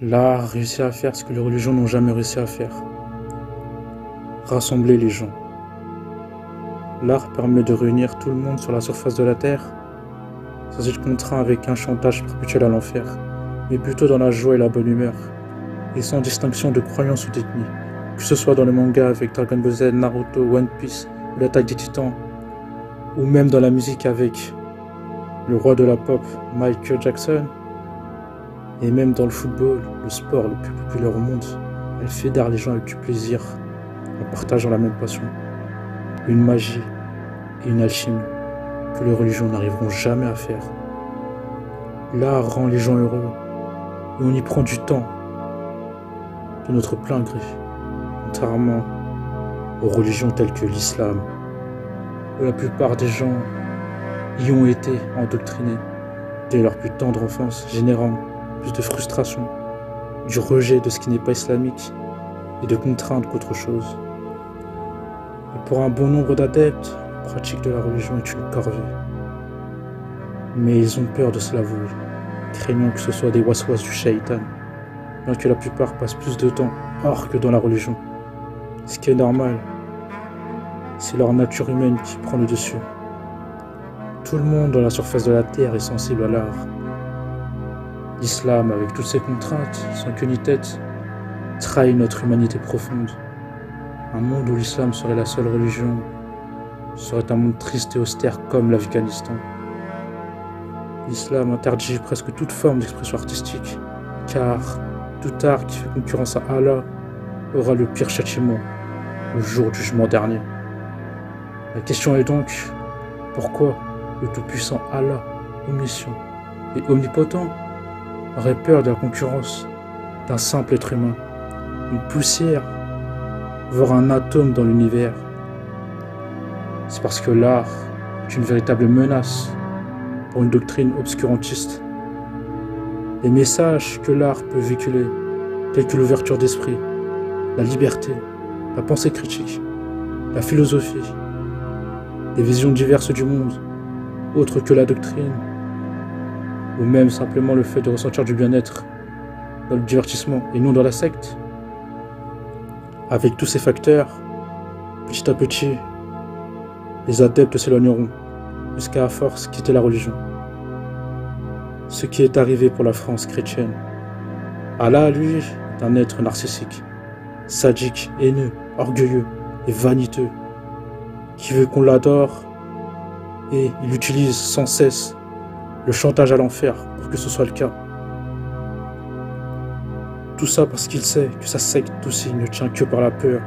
L'art réussit à faire ce que les religions n'ont jamais réussi à faire. Rassembler les gens. L'art permet de réunir tout le monde sur la surface de la Terre, sans être contraint avec un chantage perpétuel à l'enfer, mais plutôt dans la joie et la bonne humeur, et sans distinction de croyance ou d'ethnie, que ce soit dans le manga avec Dragon Ball Z, Naruto, One Piece, ou l'Attaque des Titans, ou même dans la musique avec le roi de la pop, Michael Jackson, et même dans le football, le sport le plus populaire au monde, elle fédère les gens avec du plaisir, en partageant la même passion. Une magie et une alchimie que les religions n'arriveront jamais à faire. L'art rend les gens heureux, et on y prend du temps, de notre plein gré, contrairement aux religions telles que l'islam, où la plupart des gens y ont été endoctrinés dès leur plus tendre enfance, générant plus de frustration, du rejet de ce qui n'est pas islamique et de contraintes qu'autre chose. Et pour un bon nombre d'adeptes, la pratique de la religion est une corvée. Mais ils ont peur de se l'avouer, craignant que ce soit des waswas du shaitan, bien que la plupart passent plus de temps hors que dans la religion. Ce qui est normal, c'est leur nature humaine qui prend le dessus. Tout le monde dans la surface de la terre est sensible à l'art. L'islam, avec toutes ses contraintes, sans queue ni tête, trahit notre humanité profonde. Un monde où l'islam serait la seule religion serait un monde triste et austère comme l'Afghanistan. L'islam interdit presque toute forme d'expression artistique, car tout art qui fait concurrence à Allah aura le pire châtiment, le jour du jugement dernier. La question est donc, pourquoi le tout-puissant Allah, omniscient et omnipotent, aurait peur de la concurrence d'un simple être humain, une poussière, voire un atome dans l'univers? C'est parce que l'art est une véritable menace pour une doctrine obscurantiste. Les messages que l'art peut véhiculer, tels que l'ouverture d'esprit, la liberté, la pensée critique, la philosophie, des visions diverses du monde, autres que la doctrine, ou même simplement le fait de ressentir du bien-être dans le divertissement et non dans la secte. Avec tous ces facteurs, petit à petit, les adeptes s'éloigneront, jusqu'à à force quitter la religion. Ce qui est arrivé pour la France chrétienne. Allah, lui, est un être narcissique, sadique, haineux, orgueilleux et vaniteux, qui veut qu'on l'adore, et il utilise sans cesse le chantage à l'enfer pour que ce soit le cas. Tout ça parce qu'il sait que sa secte aussi ne tient que par la peur.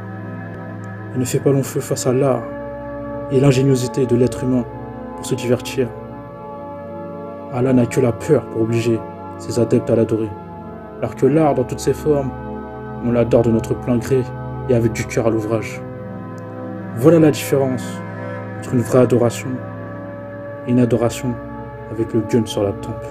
Il ne fait pas long feu face à l'art et l'ingéniosité de l'être humain pour se divertir. Allah n'a que la peur pour obliger ses adeptes à l'adorer, alors que l'art dans toutes ses formes, on l'adore de notre plein gré et avec du cœur à l'ouvrage. Voilà la différence entre une vraie adoration et une adoration avec le gun sur la tempe.